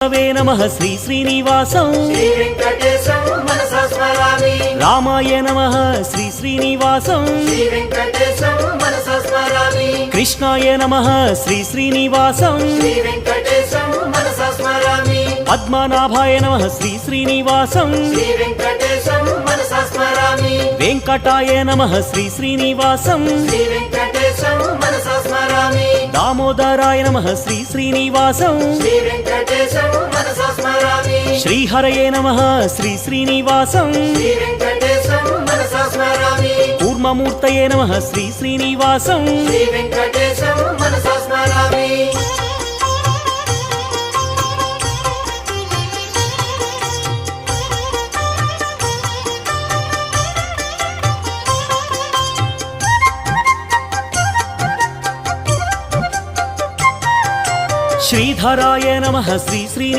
वे नमः श्री श्रीनिवासं श्री वेंकटेशं मनसा स्मरामि। रामाय नमः श्री श्रीनिवासं श्री वेंकटेशं मनसा स्मरामि। कृष्णाय नमः श्री श्रीनिवासं श्री वेंकटेशं मनसा स्मरामि। पद्मनाभाय नमः श्री श्रीनिवासं श्री वेंकटेशं मनसा स्मरामि। वेंकटाय नमः श्री श्रीनिवासं श्री वेंकटेशं मनसा स्मरामि। दामोदराय नमः श्री श्रीनिवासं श्री वेंकटेशं मनसा स्मरामि। श्रीहरये नमः श्री श्रीनिवासं श्री वेंकटेशं मनसा स्मरामि। कूर्ममूर्तये नमः श्री श्रीनिवासं श्री वेंकटेशं मनसा स्मरामि। श्रीधराय नमः श्री श्री